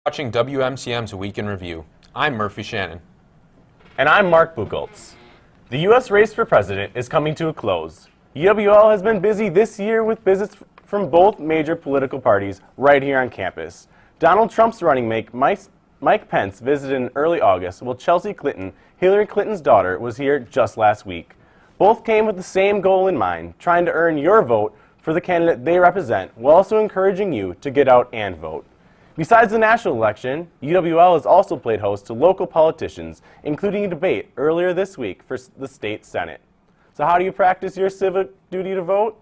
Watching WMCM's Week in Review. I'm Murphy Shannon. And I'm Mark Buchholtz. The U.S. race for president is coming to a close. UWL has been busy this year with visits from both major political parties right here on campus. Donald Trump's running mate Mike Pence visited in early August, while Chelsea Clinton, Hillary Clinton's daughter, was here just last week. Both came with the same goal in mind, trying to earn your vote for the candidate they represent, while also encouraging you to get out and vote. Besides the national election, UWL has also played host to local politicians, including a debate earlier this week for the state senate. So how do you practice your civic duty to vote?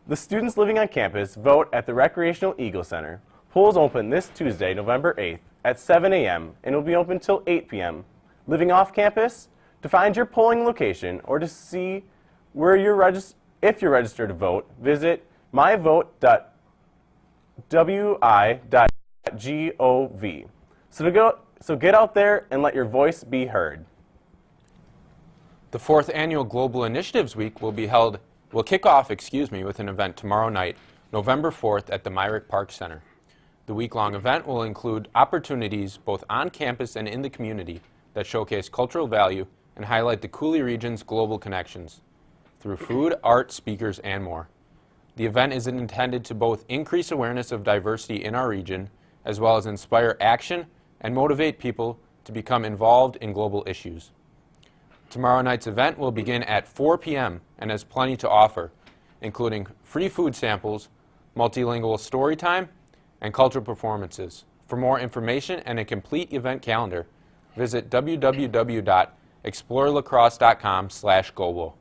The students living on campus vote at the Recreational Eagle Center. Polls open this Tuesday, November 8th at 7 a.m. and will be open till 8 p.m. Living off campus? To find your polling location or to see where if you're registered to vote, visit myvote.wi.gov. So get out there and let your voice be heard. The 4th Annual Global Initiatives Week will kick off with an event tomorrow night, November 4th at the Myrick Park Center. The week-long event will include opportunities both on campus and in the community that showcase cultural value and highlight the Coulee region's global connections through food, art, speakers, and more. The event is intended to both increase awareness of diversity in our region, as well as inspire action and motivate people to become involved in global issues. Tomorrow night's event will begin at 4 p.m. and has plenty to offer, including free food samples, multilingual story time, and cultural performances. For more information and a complete event calendar, visit www.explorelacrosse.com/GoWo.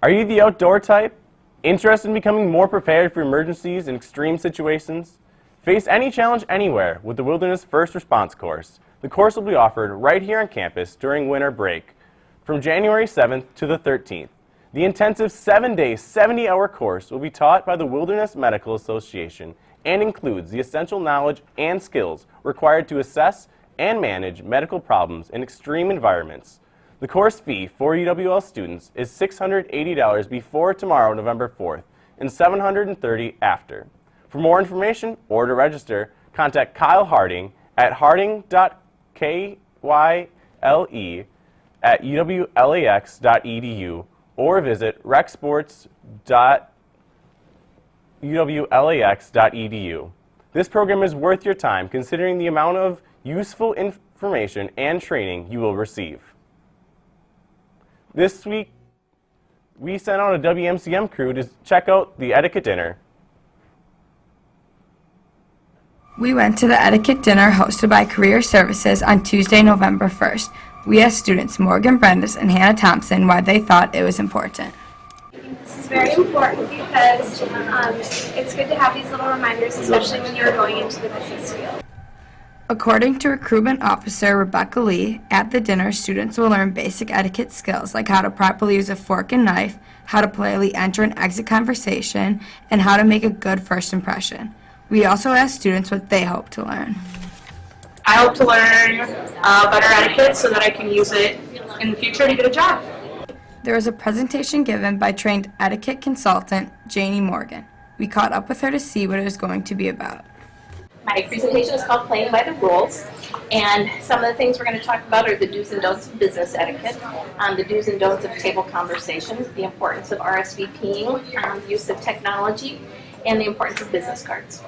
Are you the outdoor type? Interested in becoming more prepared for emergencies and extreme situations? Face any challenge anywhere with the Wilderness First Response course. The course will be offered right here on campus during winter break from January 7th to the 13th. The intensive 7-day, 70-hour course will be taught by the Wilderness Medical Association and includes the essential knowledge and skills required to assess and manage medical problems in extreme environments. The course fee for UWL students is $680 before tomorrow, November 4th, and $730 after. For more information or to register, contact Kyle Harding at harding.kyle@uwlax.edu or visit recsports.uwlax.edu. This program is worth your time considering the amount of useful information and training you will receive. This week, we sent out a WMCM crew to check out the Etiquette Dinner. We went to the Etiquette Dinner hosted by Career Services on Tuesday, November 1st. We asked students Morgan Brendis and Hannah Thompson why they thought it was important. This is very important because it's good to have these little reminders, especially when you're going into the business field. According to Recruitment Officer Rebecca Lee, at the dinner, students will learn basic etiquette skills like how to properly use a fork and knife, how to politely enter and exit conversation, and how to make a good first impression. We also asked students what they hope to learn. I hope to learn better etiquette so that I can use it in the future to get a job. There was a presentation given by trained etiquette consultant Janie Morgan. We caught up with her to see what it was going to be about. My presentation is called Playing by the Rules, and some of the things we're going to talk about are the do's and don'ts of business etiquette, the do's and don'ts of table conversations, the importance of RSVPing, use of technology, and the importance of business cards.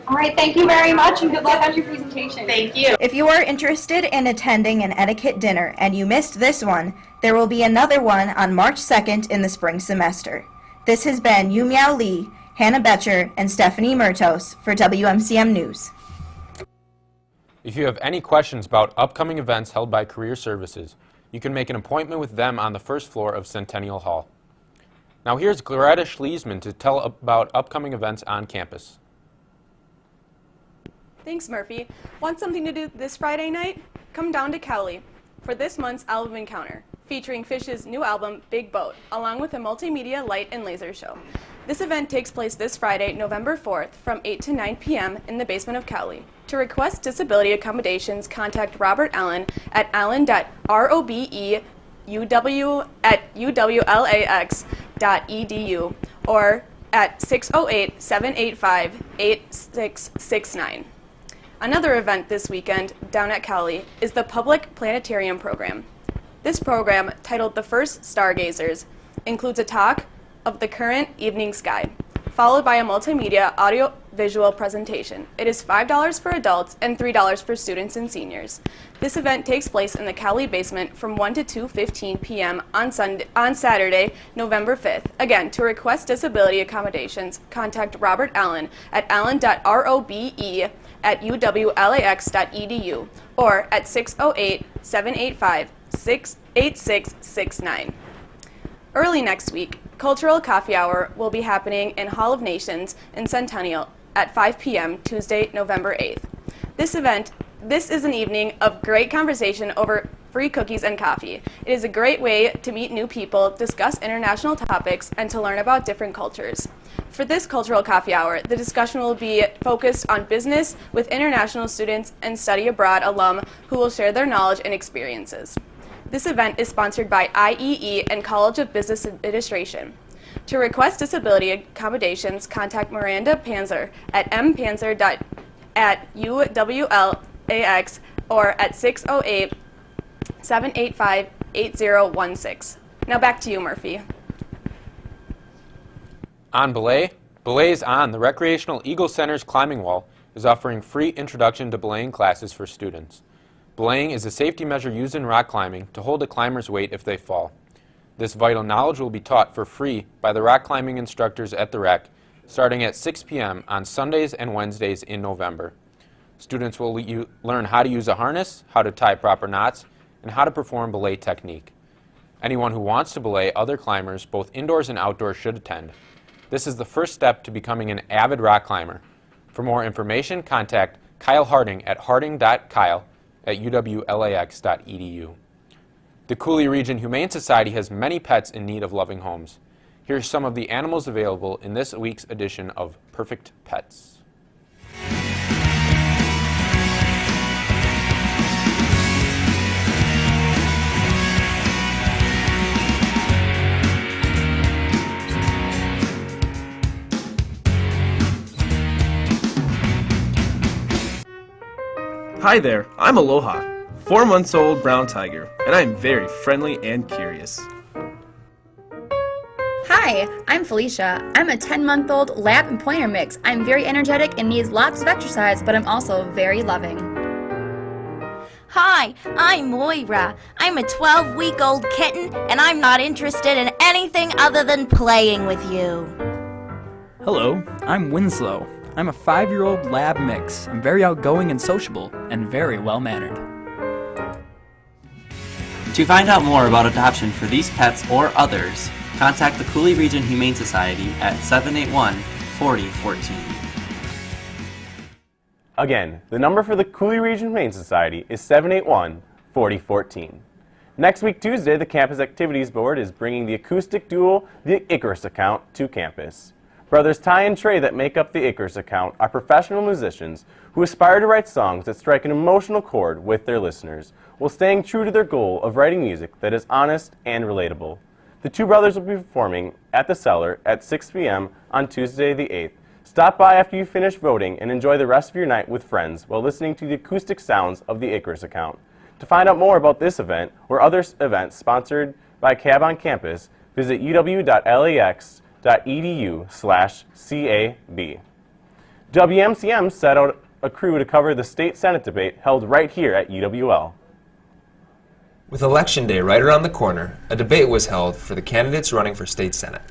All right, thank you very much, and good luck on your presentation. Thank you. If you are interested in attending an etiquette dinner and you missed this one, there will be another one on March 2nd in the spring semester. This has been Yu Miao Lee, Hannah Betcher, and Stephanie Murtos for WMCM News. If you have any questions about upcoming events held by Career Services, you can make an appointment with them on the first floor of Centennial Hall. Now here's Gloretta Schliesman to tell about upcoming events on campus. Thanks, Murphy. Want something to do this Friday night? Come down to Cowley for this month's Album Encounter, featuring Fish's new album, Big Boat, along with a multimedia light and laser show. This event takes place this Friday, November 4th, from 8 to 9 p.m. in the basement of Cowley. To request disability accommodations, contact Robert Allen at allen.robeUW@uwlax.edu or at 608-785-8669. Another event this weekend down at Cowley is the Public Planetarium program. This program, titled The First Stargazers, includes a talk of the current evening sky, followed by a multimedia audio-visual presentation. It is $5 for adults and $3 for students and seniors. This event takes place in the Cowley basement from 1 to 2:15 p.m. on Saturday, November 5th. Again, to request disability accommodations, contact Robert Allen at allen.robe@uwlax.edu or at 608-785-8669. Early next week, Cultural Coffee Hour will be happening in Hall of Nations in Centennial at 5 p.m. Tuesday, November 8th. This is an evening of great conversation over free cookies and coffee. It is a great way to meet new people, discuss international topics, and to learn about different cultures. For this Cultural Coffee Hour, the discussion will be focused on business with international students and study abroad alum who will share their knowledge and experiences. This event is sponsored by IEE and College of Business Administration. To request disability accommodations, contact Miranda Panzer at mpanzer.uwlax or at 608-785-8016. Now back to you, Murphy. On belay, Belay's On, the Recreational Eagle Center's climbing wall is offering free introduction to belaying classes for students. Belaying is a safety measure used in rock climbing to hold a climber's weight if they fall. This vital knowledge will be taught for free by the rock climbing instructors at the Rec, starting at 6 p.m. on Sundays and Wednesdays in November. Students will learn how to use a harness, how to tie proper knots, and how to perform belay technique. Anyone who wants to belay other climbers, both indoors and outdoors, should attend. This is the first step to becoming an avid rock climber. For more information, contact Kyle Harding at harding.kyle@uwlax.edu. The Cooley Region Humane Society has many pets in need of loving homes. Here's some of the animals available in this week's edition of Perfect Pets. Hi there, I'm Aloha, 4 months old brown tiger, and I'm very friendly and curious. Hi, I'm Felicia. I'm a 10-month-old lab and pointer mix. I'm very energetic and needs lots of exercise, but I'm also very loving. Hi, I'm Moira. I'm a 12-week-old kitten, and I'm not interested in anything other than playing with you. Hello, I'm Winslow. I'm a 5-year-old lab mix. I'm very outgoing and sociable, and very well-mannered. To find out more about adoption for these pets or others, contact the Cooley Region Humane Society at 781-4014. Again, the number for the Cooley Region Humane Society is 781-4014. Next week, Tuesday, the Campus Activities Board is bringing the Acoustic Dual, the Icarus account, to campus. Brothers Ty and Trey that make up the Icarus account are professional musicians who aspire to write songs that strike an emotional chord with their listeners, while staying true to their goal of writing music that is honest and relatable. The two brothers will be performing at the Cellar at 6 p.m. on Tuesday the 8th. Stop by after you finish voting and enjoy the rest of your night with friends while listening to the acoustic sounds of the Icarus account. To find out more about this event or other events sponsored by CAB on campus, visit uw.lax.edu/CAB. WMCM set out a crew to cover the state Senate debate held right here at UWL. With Election Day right around the corner, a debate was held for the candidates running for state Senate.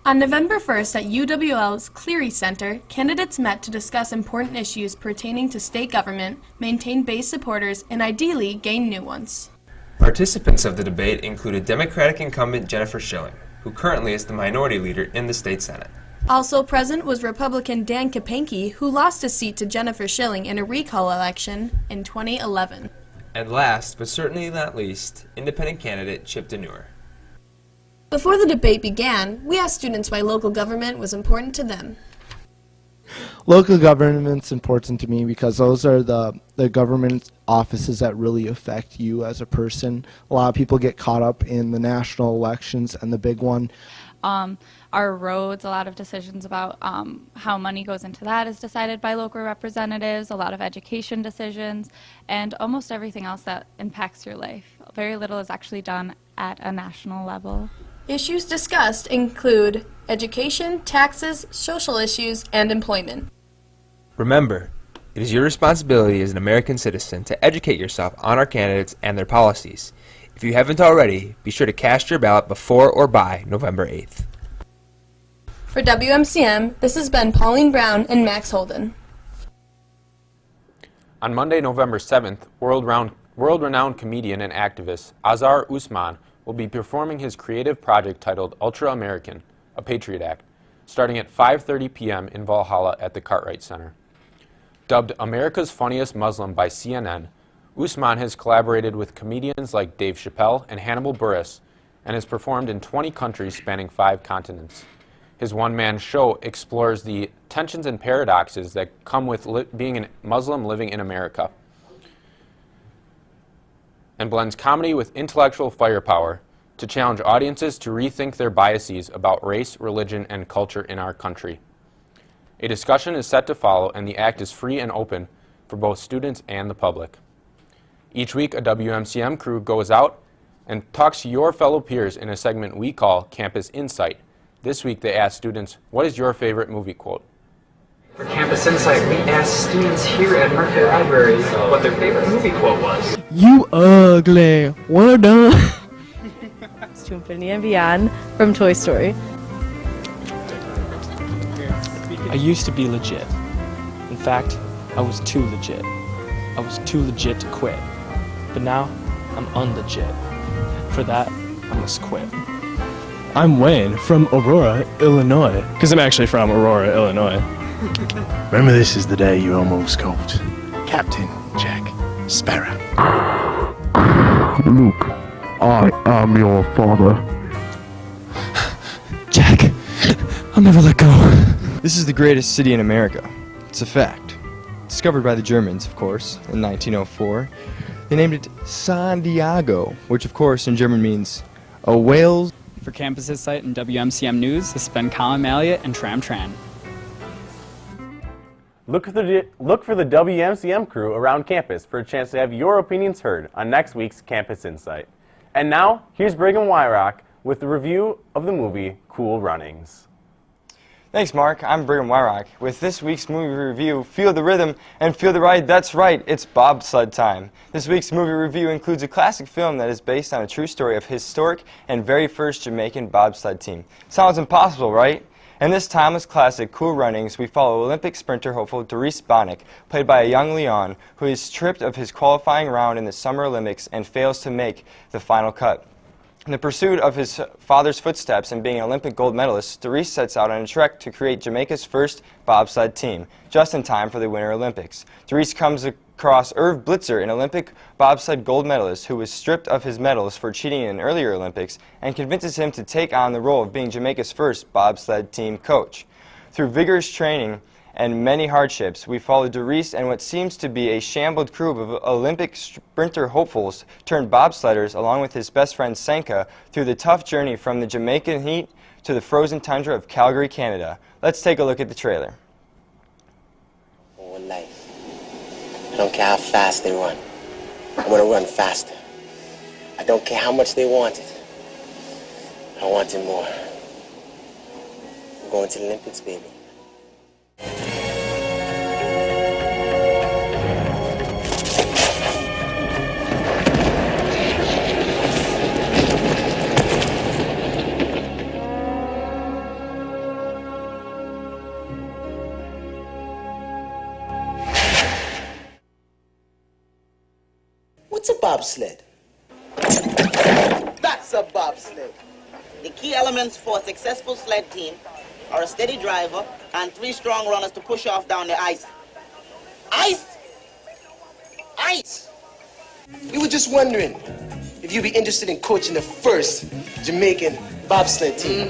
On November 1st at UWL's Cleary Center, candidates met to discuss important issues pertaining to state government, maintain base supporters, and ideally gain new ones. Participants of the debate included Democratic incumbent Jennifer Schilling, who currently is the minority leader in the state Senate. Also present was Republican Dan Kapanke, who lost his seat to Jennifer Schilling in a recall election in 2011. And last, but certainly not least, independent candidate Chip Deneuer. Before the debate began, we asked students why local government was important to them. Local government's important to me because those are the government offices that really affect you as a person. A lot of people get caught up in the national elections and the big one. Our roads, a lot of decisions about how money goes into that is decided by local representatives, a lot of education decisions, and almost everything else that impacts your life. Very little is actually done at a national level. Issues discussed include education, taxes, social issues, and employment. Remember, it is your responsibility as an American citizen to educate yourself on our candidates and their policies. If you haven't already, be sure to cast your ballot before or by November 8th. For WMCM, this has been Pauline Brown and Max Holden. On Monday, November 7th, world-renowned comedian and activist Azhar Usman will be performing his creative project titled Ultra American, a Patriot Act, starting at 5:30 p.m. in Valhalla at the Cartwright Center. Dubbed America's Funniest Muslim by CNN, Usman has collaborated with comedians like Dave Chappelle and Hannibal Buress and has performed in 20 countries spanning 5 continents. His one-man show explores the tensions and paradoxes that come with being a Muslim living in America and blends comedy with intellectual firepower to challenge audiences to rethink their biases about race, religion, and culture in our country. A discussion is set to follow, and the act is free and open for both students and the public. Each week, a WMCM crew goes out and talks to your fellow peers in a segment we call Campus Insight. This week, they ask students, what is your favorite movie quote? For Campus Insight, we asked students here at Mercury Library what their favorite movie quote was. You ugly. Well done. It's to Infinity and Beyond from Toy Story. I used to be legit. In fact, I was too legit. I was too legit to quit. But now, I'm unlegit. For that, I must quit. I'm Wayne from Aurora, Illinois. Because I'm actually from Aurora, Illinois. Remember, this is the day you almost called Captain Jack Sparrow. Luke, I am your father. Jack, I'll never let go. This is the greatest city in America. It's a fact. Discovered by the Germans, of course, in 1904. They named it San Diego, which of course in German means a whale's. For Campus Insight and WMCM News, this has been Colin Malliott and Tram Tran. Look for the WMCM crew around campus for a chance to have your opinions heard on next week's Campus Insight. And now, here's Brigham Wyrock with the review of the movie Cool Runnings. Thanks, Mark. I'm Brigham Wyrock. With this week's movie review, feel the rhythm and feel the ride. That's right, it's bobsled time. This week's movie review includes a classic film that is based on a true story of historic and very first Jamaican bobsled team. Sounds impossible, right? In this timeless classic, Cool Runnings, we follow Olympic sprinter hopeful Doris Bonnick, played by a young Leon, who is stripped of his qualifying round in the Summer Olympics and fails to make the final cut. In the pursuit of his father's footsteps and being an Olympic gold medalist, Doris sets out on a trek to create Jamaica's first bobsled team, just in time for the Winter Olympics. Doris comes across Irv Blitzer, an Olympic bobsled gold medalist who was stripped of his medals for cheating in earlier Olympics, and convinces him to take on the role of being Jamaica's first bobsled team coach. Through vigorous training and many hardships, we follow Doris and what seems to be a shambled crew of Olympic sprinter hopefuls turned bobsledders along with his best friend Sanka through the tough journey from the Jamaican heat to the frozen tundra of Calgary, Canada. Let's take a look at the trailer. One life. I don't care how fast they run. I'm gonna run faster. I don't care how much they want it. I want it more. I'm going to the Olympics, baby. What's a bobsled? That's a bobsled. The key elements for a successful sled team are a steady driver and 3 strong runners to push off down the ice. Ice! Ice! We were just wondering if you'd be interested in coaching the first Jamaican bobsled team.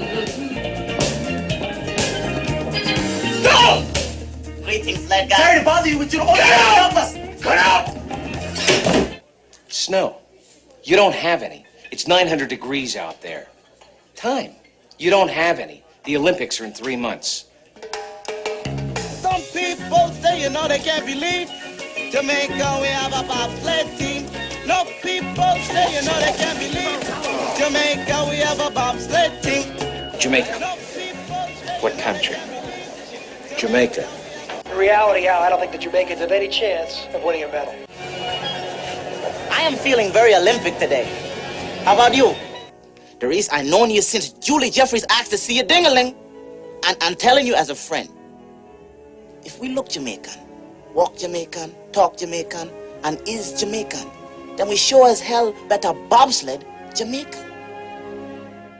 Go! Greetings, sled guys. Sorry to bother you, but you don't help us! Cut out! Snow. You don't have any. It's 900 degrees out there. Time. You don't have any. The Olympics are in 3 months. Some people say, they can't believe Jamaica, we have a bobsled team. No people say, they can't believe Jamaica, we have a bobsled team. Jamaica. What country? Jamaica. In reality, Al, I don't think the Jamaicans have any chance of winning a medal. I am feeling very Olympic today. How about you? The reason I've known you since Julie Jeffries asked to see you ding-a-ling. And I'm telling you as a friend, if we look Jamaican, walk Jamaican, talk Jamaican, and is Jamaican, then we sure as hell better bobsled Jamaica.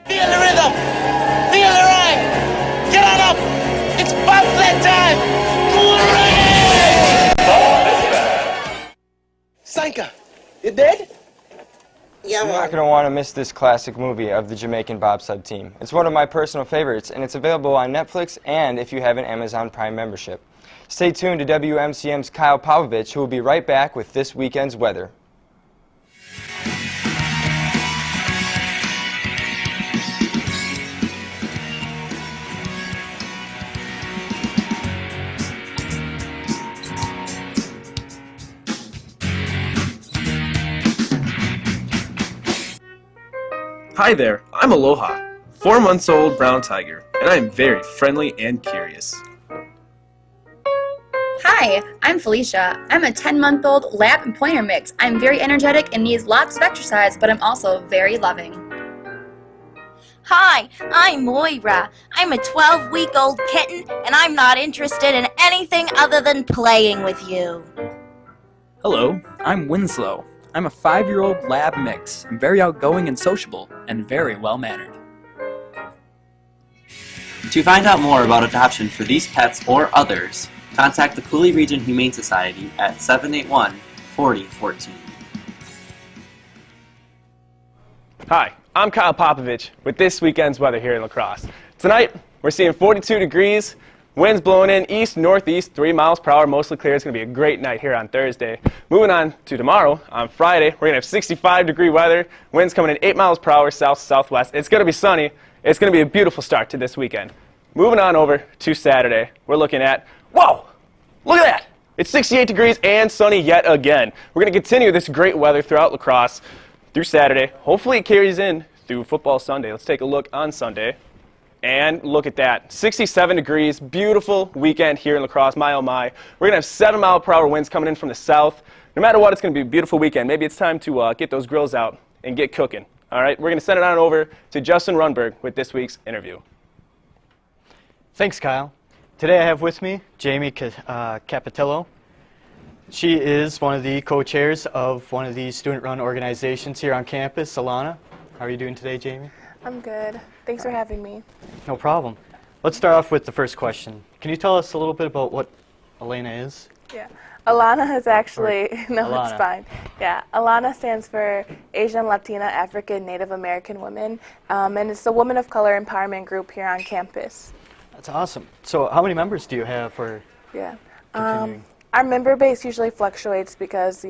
Feel the rhythm, feel the rhyme, get on up, it's bobsled time, hooray! Sanka, you dead? Yeah, You're not going to want to miss this classic movie of the Jamaican bobsled team. It's one of my personal favorites, and it's available on Netflix and if you have an Amazon Prime membership. Stay tuned to WMCM's Kyle Popovich, who will be right back with this weekend's weather. Hi there, I'm Aloha, 4 months old brown tiger, and I am very friendly and curious. Hi, I'm Felicia. I'm a 10-month-old lab and pointer mix. I'm very energetic and needs lots of exercise, but I'm also very loving. Hi, I'm Moira. I'm a 12-week-old kitten, and I'm not interested in anything other than playing with you. Hello, I'm Winslow. I'm a 5-year-old lab mix. I'm very outgoing and sociable, and very well-mannered. To find out more about adoption for these pets or others, contact the Cooley Region Humane Society at 781-4014. Hi, I'm Kyle Popovich with this weekend's weather here in La Crosse. Tonight, we're seeing 42 degrees, winds blowing in east-northeast, 3 miles per hour, mostly clear. It's going to be a great night here on Thursday. Moving on to tomorrow, on Friday, we're going to have 65-degree weather, winds coming in 8 miles per hour south-southwest. It's going to be sunny. It's going to be a beautiful start to this weekend. Moving on over to Saturday, we're looking at, whoa, look at that. It's 68 degrees and sunny yet again. We're going to continue this great weather throughout La Crosse through Saturday. Hopefully it carries in through football Sunday. Let's take a look on Sunday. And look at that, 67 degrees, beautiful weekend here in La Crosse, my oh my. We're going to have 7-mile-per-hour winds coming in from the south. No matter what, it's going to be a beautiful weekend. Maybe it's time to get those grills out and get cooking. All right, we're going to send it on over to Justin Runberg with this week's interview. Thanks, Kyle. Today I have with me Jamie Capitello. She is one of the co-chairs of one of the student-run organizations here on campus, Alana. How are you doing today, Jamie? I'm good. Thanks for having me. No problem. Let's start off with the first question. Can you tell us a little bit about what Alana is? Yeah. Alana is actually, no, Alana. it's fine. Yeah, Alana stands for Asian, Latina, African, Native American Women, and it's a woman of color empowerment group here on campus. That's awesome. So how many members do you have for Yeah. continuing? Our member base usually fluctuates because,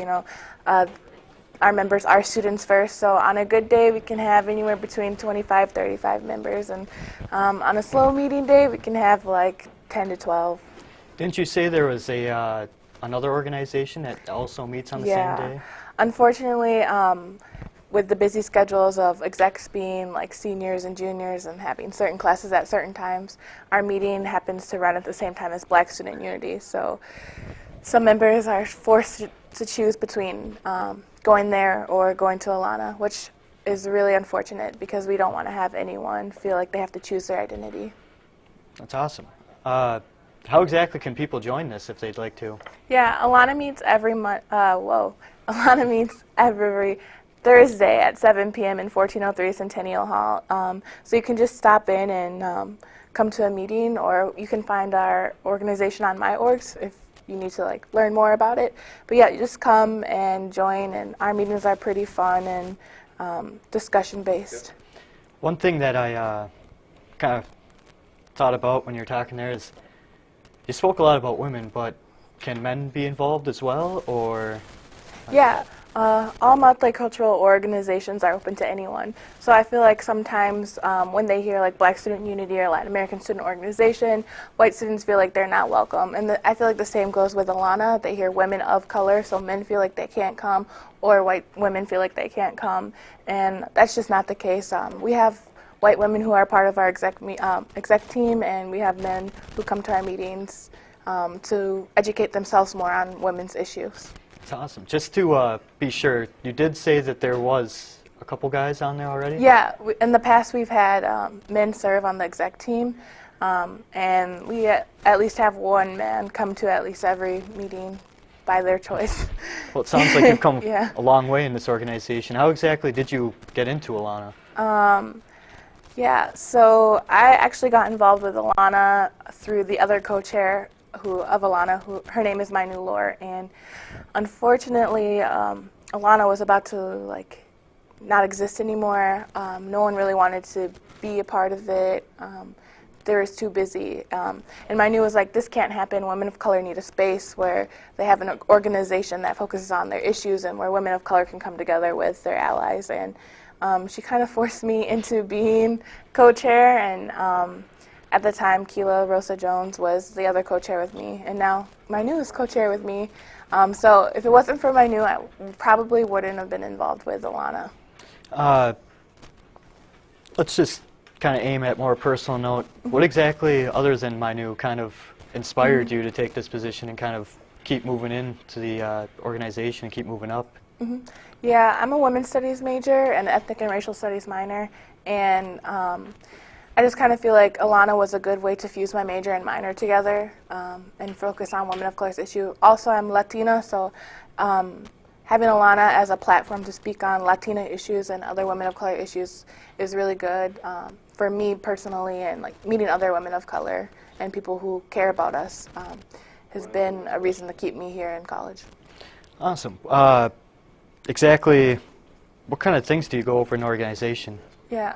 our members are students first, so on a good day we can have anywhere between 25, 35 members, and on a slow meeting day we can have like 10 to 12. Didn't you say there was a another organization that also meets on the same day? Unfortunately, with the busy schedules of execs being like seniors and juniors and having certain classes at certain times, our meeting happens to run at the same time as Black Student Unity, so some members are forced to choose between going there or going to Alana, which is really unfortunate because we don't want to have anyone feel like they have to choose their identity. That's awesome. How exactly can people join this if they'd like to? Yeah, Alana meets every month. Alana meets every Thursday at 7 p.m. in 1403 Centennial Hall. So you can just stop in and come to a meeting, or you can find our organization on MyOrgs if you need to learn more about it. But yeah, you just come and join, and our meetings are pretty fun and discussion based. One thing that I kind of thought about when you were talking there is you spoke a lot about women, but can men be involved as well, or? Yeah, All multicultural organizations are open to anyone. So I feel like sometimes when they hear like Black Student Unity or Latin American Student Organization, white students feel like they're not welcome. And I feel like the same goes with Alana. They hear women of color, so men feel like they can't come, or white women feel like they can't come. And that's just not the case. We have white women who are part of our exec team, and we have men who come to our meetings to educate themselves more on women's issues. That's awesome. Just to be sure, you did say that there was a couple guys on there already? Yeah, in the past we've had men serve on the exec team, and we at least have one man come to at least every meeting by their choice. Well, it sounds like you've come Yeah. a long way in this organization. How exactly did you get into Alana? Yeah, so I actually got involved with Alana through the other co-chair of Alana, her name is My New Lore, and unfortunately Alana was about to not exist anymore. No one really wanted to be a part of it. They were too busy. And My New was like, this can't happen. Women of color need a space where they have an organization that focuses on their issues and where women of color can come together with their allies. And she kind of forced me into being co-chair, and at the time, Keela Rosa Jones was the other co-chair with me, and now My New is co-chair with me. So if it wasn't for My New, I probably wouldn't have been involved with Alana. Let's just kind of aim at more personal note. What exactly, other than My New, kind of inspired you to take this position and kind of keep moving into the organization and keep moving up? Yeah, I'm a women's studies major and ethnic and racial studies minor, and I just kind of feel like Alana was a good way to fuse my major and minor together and focus on women of color's issue. Also, I'm Latina, so having Alana as a platform to speak on Latina issues and other women of color issues is really good for me personally, and meeting other women of color and people who care about us has been a reason to keep me here in college. Awesome. Exactly what kind of things do you go over in an organization? Yeah.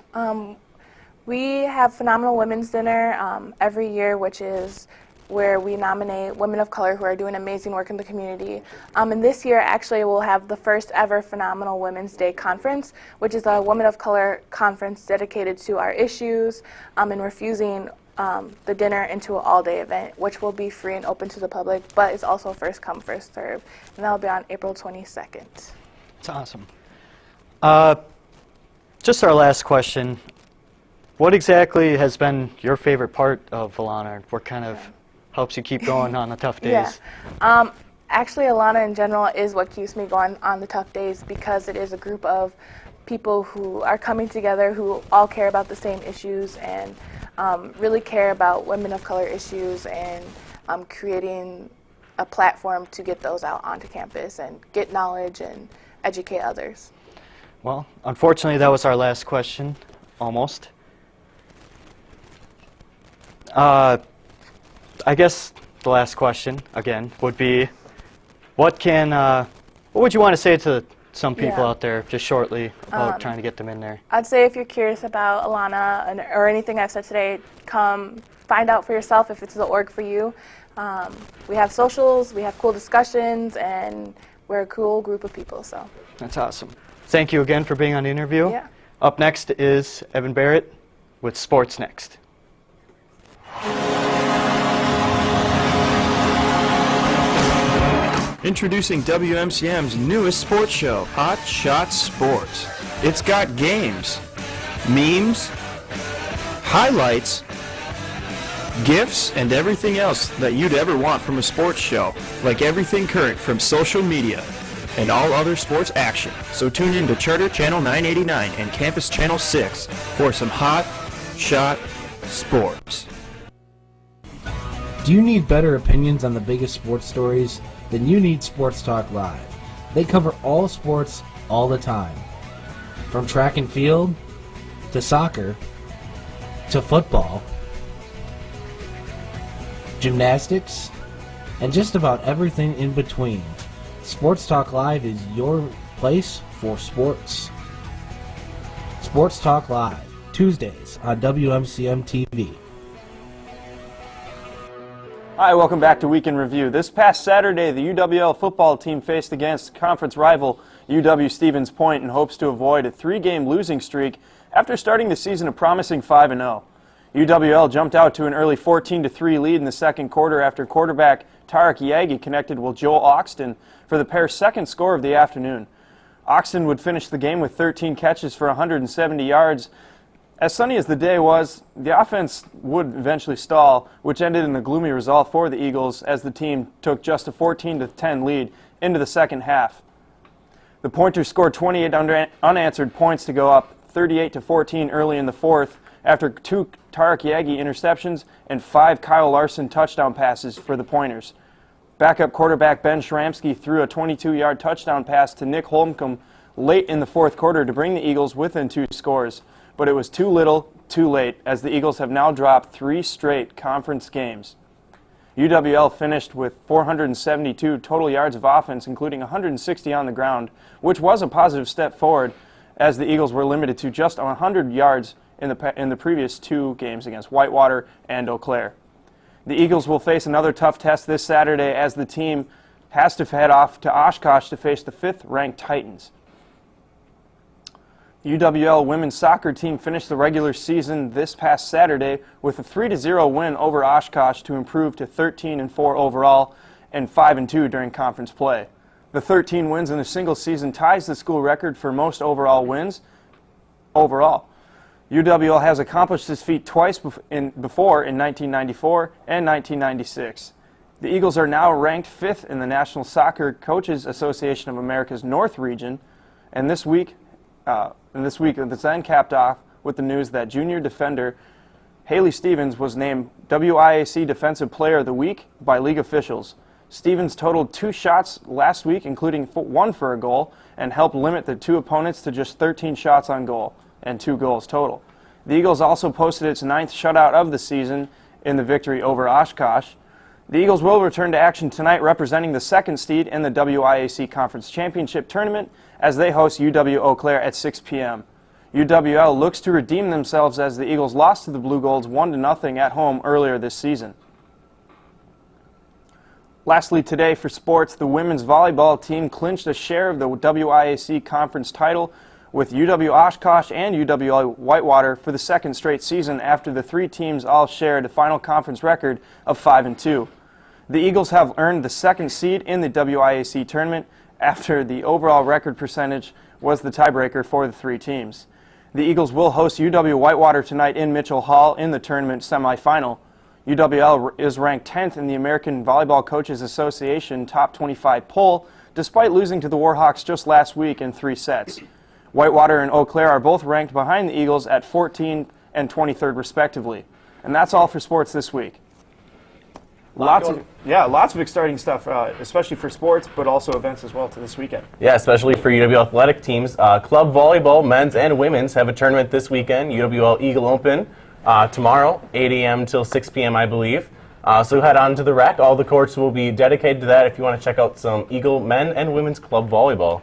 We have Phenomenal Women's Dinner every year, which is where we nominate women of color who are doing amazing work in the community. And this year, actually, we'll have the first ever Phenomenal Women's Day Conference, which is a women of color conference dedicated to our issues, and we're fusing the dinner into an all-day event, which will be free and open to the public, but it's also first come, first serve, and that'll be on April 22nd. That's awesome. Just our last question. What exactly has been your favorite part of Alana? What kind of helps you keep going on the tough days? Yeah. Actually, Alana in general is what keeps me going on the tough days, because it is a group of people who are coming together who all care about the same issues and really care about women of color issues, and creating a platform to get those out onto campus and get knowledge and educate others. Well, unfortunately, that was our last question, almost. I guess the last question, again, would be, what would you want to say to some people out there, just shortly, about trying to get them in there? I'd say if you're curious about Alana or anything I've said today, come find out for yourself if it's the org for you. We have socials, we have cool discussions, and we're a cool group of people. So That's awesome. Thank you again for being on the interview. Yeah. Up next is Evan Barrett with Sports Next. Introducing WMCM's newest sports show, Hotshot Sports. It's got games, memes, highlights, gifts, and everything else that you'd ever want from a sports show, like everything current from social media and all other sports action. So tune in to Charter Channel 989 and Campus Channel 6 for some Hotshot Sports. Do you need better opinions on the biggest sports stories? Then you need Sports Talk Live. They cover all sports all the time. From track and field, to soccer, to football, gymnastics, and just about everything in between. Sports Talk Live is your place for sports. Sports Talk Live, Tuesdays on WMCM TV. Hi, welcome back to Week in Review. This past Saturday, the UWL football team faced against conference rival UW-Stevens Point in hopes to avoid a 3-game losing streak after starting the season a promising 5-0. UWL jumped out to an early 14-3 lead in the second quarter after quarterback Tarek Yagi connected with Joel Oxton for the pair's second score of the afternoon. Oxton would finish the game with 13 catches for 170 yards. As sunny as the day was, the offense would eventually stall, which ended in a gloomy result for the Eagles as the team took just a 14-10 lead into the second half. The Pointers scored 28 unanswered points to go up 38-14 early in the fourth after 2 Tarek Yagi interceptions and 5 Kyle Larson touchdown passes for the Pointers. Backup quarterback Ben Shramsky threw a 22-yard touchdown pass to Nick Holmcomb late in the fourth quarter to bring the Eagles within 2 scores. But it was too little, too late, as the Eagles have now dropped 3 straight conference games. UWL finished with 472 total yards of offense, including 160 on the ground, which was a positive step forward, as the Eagles were limited to just 100 yards in the previous 2 games against Whitewater and Eau Claire. The Eagles will face another tough test this Saturday as the team has to head off to Oshkosh to face the 5th-ranked Titans. The UWL women's soccer team finished the regular season this past Saturday with a 3-0 win over Oshkosh to improve to 13-4 overall and 5-2 during conference play. The 13 wins in a single season ties the school record for most overall wins overall. UWL has accomplished this feat twice before in 1994 and 1996. The Eagles are now ranked 5th in the National Soccer Coaches Association of America's North region, and this week it's then capped off with the news that junior defender Haley Stevens was named WIAC Defensive Player of the Week by league officials. Stevens totaled 2 shots last week, including 1 for a goal, and helped limit the 2 opponents to just 13 shots on goal and 2 goals total. The Eagles also posted its 9th shutout of the season in the victory over Oshkosh. The Eagles will return to action tonight representing the 2nd seed in the WIAC Conference Championship Tournament as they host UW Eau Claire at 6 p.m. UWL looks to redeem themselves as the Eagles lost to the Blue Golds 1-0 at home earlier this season. Lastly today for sports, the women's volleyball team clinched a share of the WIAC Conference title with UW Oshkosh and UW Whitewater for the 2nd straight season after the 3 teams all shared a final conference record of 5-2. The Eagles have earned the 2nd seed in the WIAC tournament after the overall record percentage was the tiebreaker for the 3 teams. The Eagles will host UW Whitewater tonight in Mitchell Hall in the tournament semifinal. UWL is ranked 10th in the American Volleyball Coaches Association Top 25 poll, despite losing to the Warhawks just last week in 3 sets. Whitewater and Eau Claire are both ranked behind the Eagles at 14th and 23rd respectively. And that's all for sports this week. Lots of exciting stuff, especially for sports, but also events as well to this weekend. Yeah, especially for UW athletic teams. Club volleyball, men's and women's, have a tournament this weekend, UWL Eagle Open, tomorrow, 8 a.m. till 6 p.m., I believe. So head on to the rec. All the courts will be dedicated to that if you want to check out some Eagle men and women's club volleyball.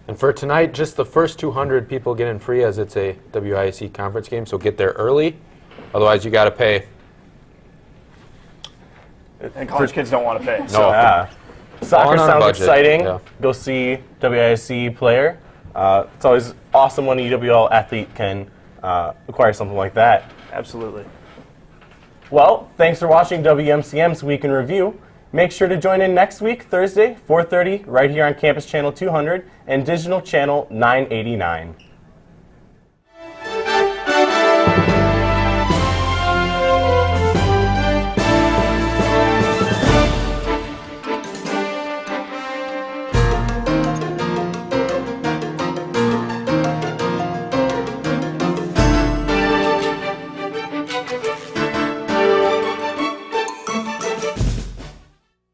And for tonight, just the first 200 people get in free as it's a WIAC conference game, so get there early. Otherwise, you got to pay. And college kids don't want to pay. No. So. Yeah. Soccer sounds budget. exciting. Yeah. Go see WIAC player. It's always awesome when a UWL athlete can acquire something like that. Absolutely. Well, thanks for watching WMCM's Week in Review. Make sure to join in next week, Thursday, 4:30, right here on Campus Channel 200 and Digital Channel 989.